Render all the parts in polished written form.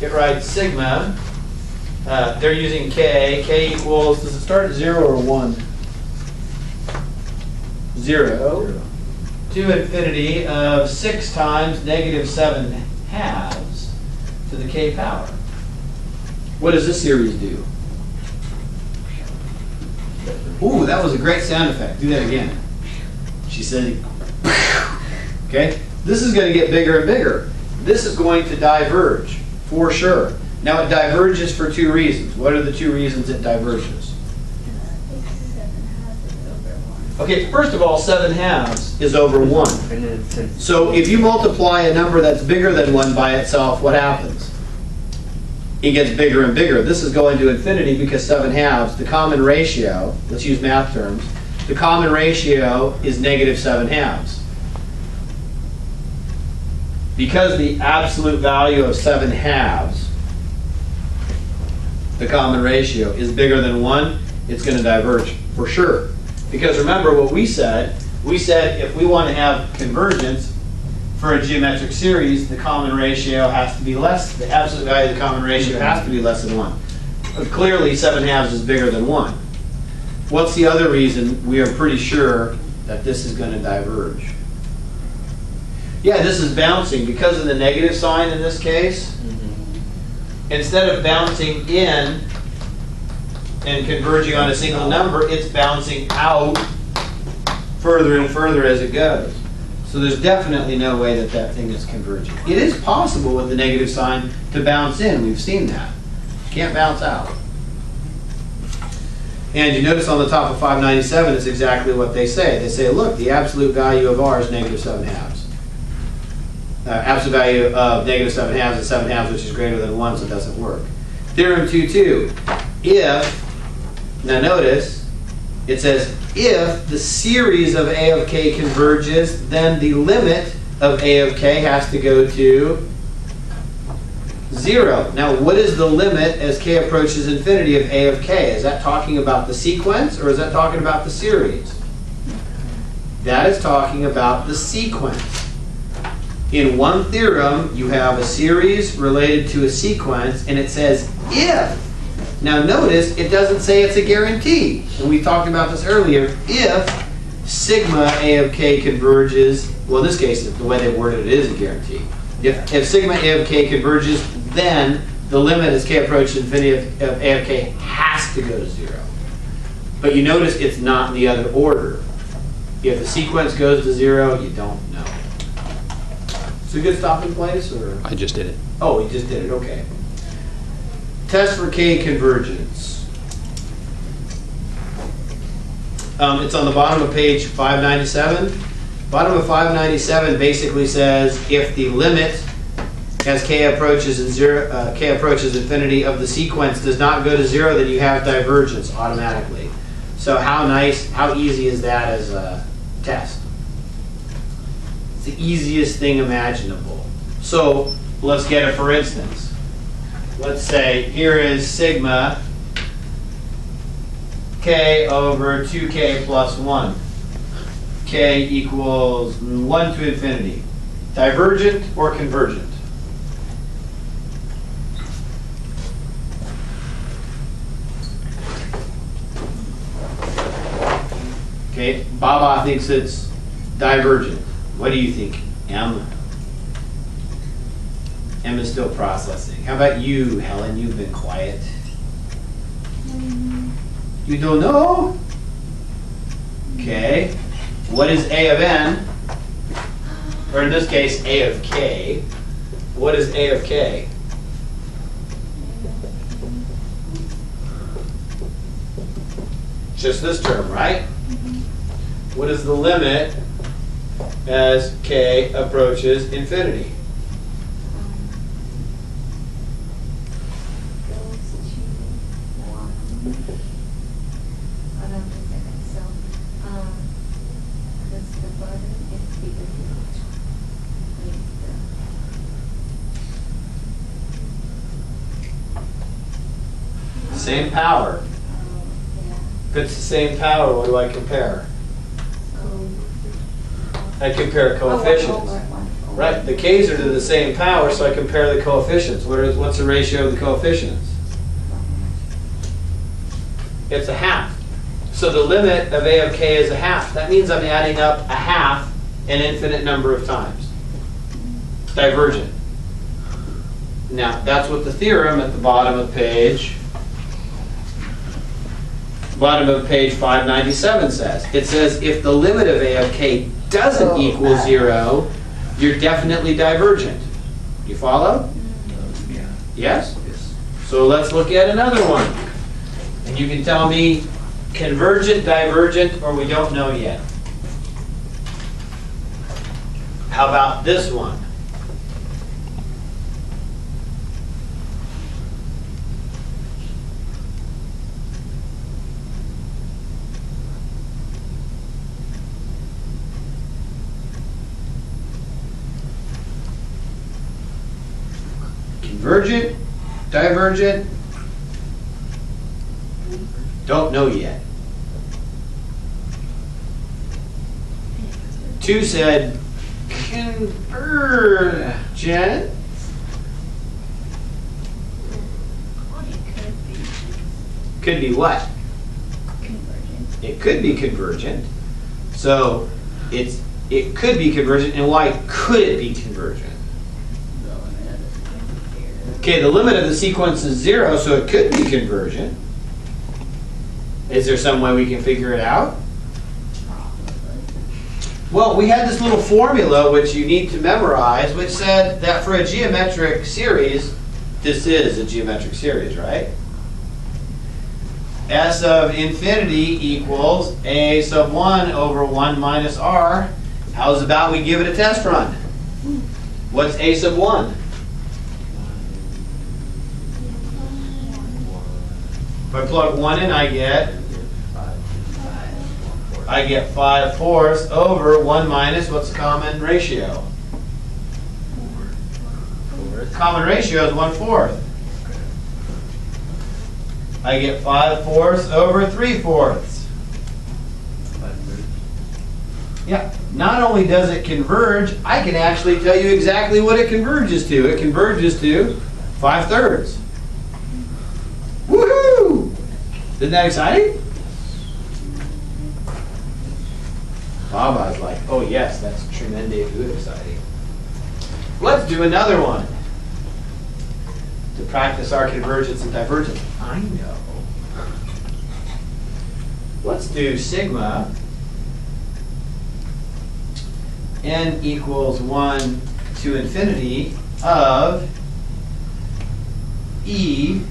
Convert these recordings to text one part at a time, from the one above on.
it writes sigma. They're using k. K equals, does it start at 0 or 1? 0 to infinity of 6 times negative 7 halves to the k power. What does this series do? Ooh, that was a great sound effect. Do that again. She said, okay? This is going to get bigger and bigger. This is going to diverge, for sure. Now, it diverges for 2 reasons. What are the 2 reasons it diverges? Okay, first of all, 7 halves is over 1. So if you multiply a number that's bigger than 1 by itself, what happens? It gets bigger and bigger. This is going to infinity because 7 halves, the common ratio, let's use math terms, the common ratio is negative 7 halves. Because the absolute value of 7 halves, the common ratio, is bigger than 1, it's going to diverge for sure. Because remember what we said if we want to have convergence for a geometric series, the common ratio has to be less, the absolute value of the common ratio has to be less than 1. But clearly 7 halves is bigger than 1. What's the other reason we are pretty sure that this is going to diverge? Yeah, this is bouncing because of the negative sign in this case. Instead of bouncing in and converging on a single number, it's bouncing out further and further as it goes. So there's definitely no way that that thing is converging. It is possible with the negative sign to bounce in. We've seen that. Can't bounce out. And you notice on the top of 597, it's exactly what they say. They say, look, the absolute value of r is negative 7 halves. Absolute value of negative 7 halves is 7 halves, which is greater than 1, so it doesn't work. Theorem 2.2. If, now notice, it says, if the series of a of k converges, then the limit of a of k has to go to 0. Now, what is the limit as k approaches infinity of a of k? Is that talking about the sequence, or is that talking about the series? That is talking about the sequence. In one theorem, you have a series related to a sequence, and it says if. Now notice, it doesn't say it's a guarantee. And we talked about this earlier. If sigma a of k converges, well in this case, the way they worded it is a guarantee. If sigma a of k converges, then the limit as k approaches infinity of a of k has to go to 0. But you notice it's not in the other order. If the sequence goes to 0, you don't know. Is it a good stopping place? Or? I just did it. Oh, you just did it, okay. Test for k convergence. It's on the bottom of page 597. Bottom of 597 basically says if the limit as k approaches infinity of the sequence does not go to 0, then you have divergence automatically. So how easy is that as a test? It's the easiest thing imaginable. So let's get it for instance. Let's say here is sigma k over 2k plus 1. K equals 1 to infinity. Divergent or convergent? Okay, Baba thinks it's divergent. What do you think, M? M is still processing. How about you, Helen? You've been quiet. You don't know? Okay. What is A of n? Or in this case, A of k. What is A of k? Just this term, right? What is the limit as k approaches infinity? Same power. If it's the same power, what do I compare? I compare coefficients. Right, the k's are to the same power, so I compare the coefficients. What's the ratio of the coefficients? It's a half. So the limit of a of k is a half. That means I'm adding up a half an infinite number of times. Divergent. Now, that's what the theorem at the bottom of page 597 says. It says if the limit of a of k doesn't equal 0, you're definitely divergent. You follow? Yeah. Yes? Yes. So let's look at another one. And you can tell me convergent, divergent, or we don't know yet. How about this one? Convergent, divergent, don't know yet. 2 said convergent. Could be what? Convergent. It could be convergent. So it could be convergent, and why could it be convergent? Okay, the limit of the sequence is 0, so it could be convergent. Is there some way we can figure it out? Well, we had this little formula which you need to memorize, which said that for a geometric series, this is a geometric series, right? S of infinity equals a sub 1 over 1 minus r. How's about we give it a test run? What's a sub 1? If I plug 1 in, I get 5/4 over 1 minus, what's the common ratio? Common ratio is 1/4. I get 5/4 over 3/4. Yeah. Not only does it converge, I can actually tell you exactly what it converges to. It converges to 5/3. Woohoo! Isn't that exciting? Baba's like, oh yes, that's tremendously exciting. Let's do another one to practice our convergence and divergence. I know. Let's do sigma n equals 1 to infinity of e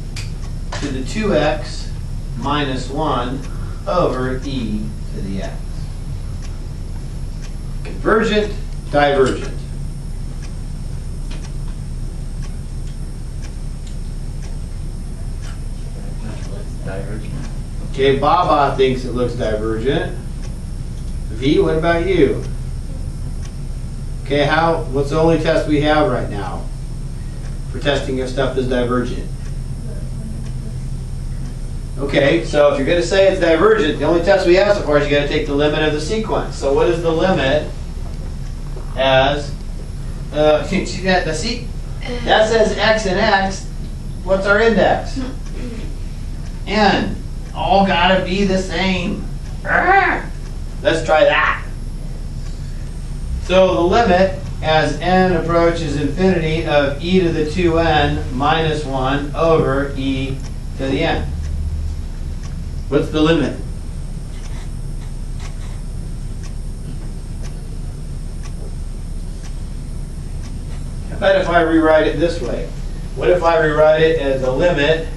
to the 2x minus 1 over e to the x. Convergent, divergent. Divergent. Okay, Baba thinks it looks divergent. V, what about you? Okay, what's the only test we have right now for testing if stuff is divergent? Okay, so if you're going to say it's divergent, the only test we have so far is you got to take the limit of the sequence. So what is the limit as, that says x and x, what's our index? N. All got to be the same. Let's try that. So the limit as n approaches infinity of e to the 2n minus 1 over e to the n. What's the limit? How about if I rewrite it this way? What if I rewrite it as the limit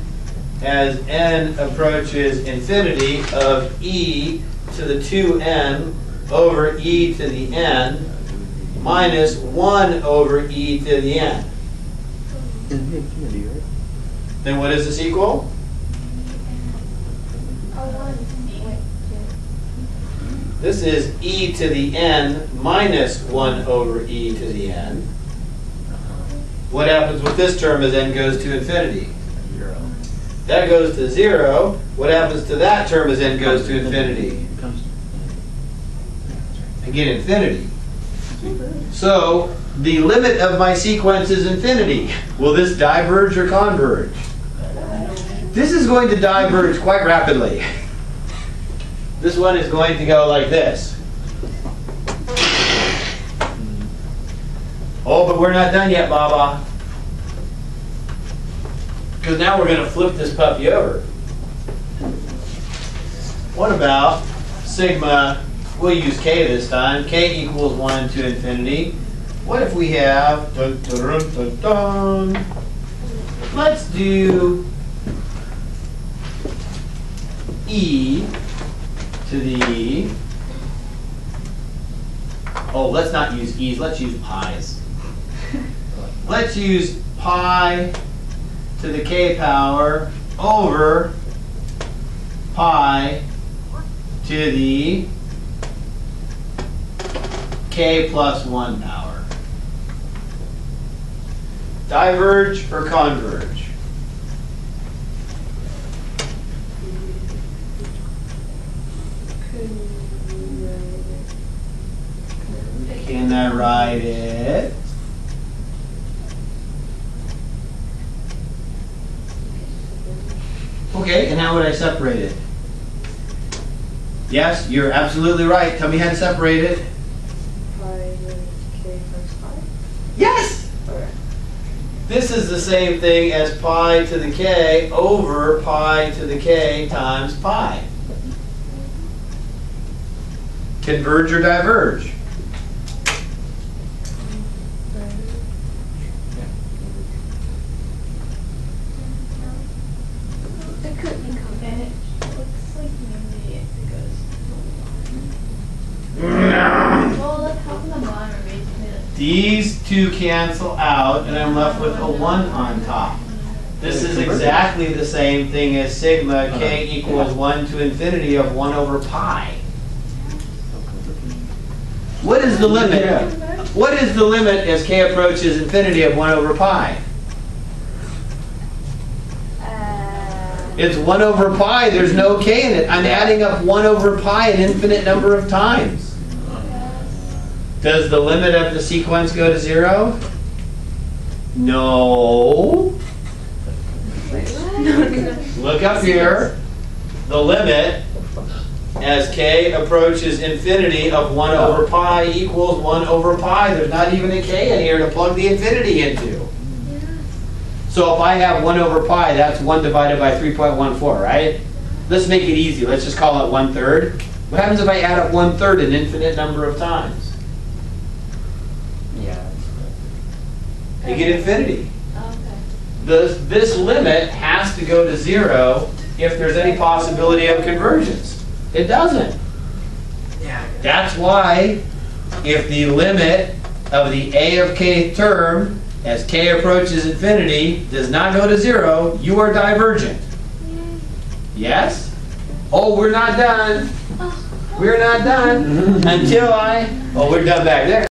as n approaches infinity of e to the 2n over e to the n minus 1 over e to the n? Then what is this equal? This is e to the n minus 1 over e to the n. What happens with this term as n goes to infinity? 0. That goes to 0. What happens to that term as n goes to infinity? I get infinity. So the limit of my sequence is infinity. Will this diverge or converge? This is going to diverge quite rapidly. This one is going to go like this. Oh, but we're not done yet, Baba. Because now we're going to flip this puppy over. What about sigma? We'll use k this time. K equals 1 to infinity. What if we have, dun, dun, dun, dun, dun. Let's do e to the, oh, let's not use e's, let's use pi's. Let's use pi to the k power over pi to the k plus 1 power. Diverge or converge? Can I write it? Okay, and how would I separate it? Yes, you're absolutely right. Tell me how to separate it. Pi k times pi? Yes! Okay. This is the same thing as pi to the k over pi to the k times pi. Converge or diverge? It could be converged. Looks like maybe it goes to 1. Well, look, how come the bottom are basically like These two cancel out, and I'm left with a 1 on top. This is exactly the same thing as sigma k equals 1 to infinity of 1 over pi. What is the limit? What is the limit as k approaches infinity of 1 over pi? It's 1 over pi. There's no k in it. I'm adding up 1 over pi an infinite number of times. Does the limit of the sequence go to 0? No. Look up here. The limit as k approaches infinity of 1 over pi equals 1 over pi. There's not even a k in here to plug the infinity into. So if I have 1 over pi, that's 1 divided by 3.14, right? Let's make it easy. Let's just call it 1/3. What happens if I add up 1/3 an infinite number of times? Yeah. You get infinity. okay. This limit has to go to 0 if there's any possibility of convergence. It doesn't. Yeah. That's why if the limit of the a of k term as k approaches infinity does not go to 0, you are divergent. Yes? Oh, we're not done. We're not done until oh, we're done back there.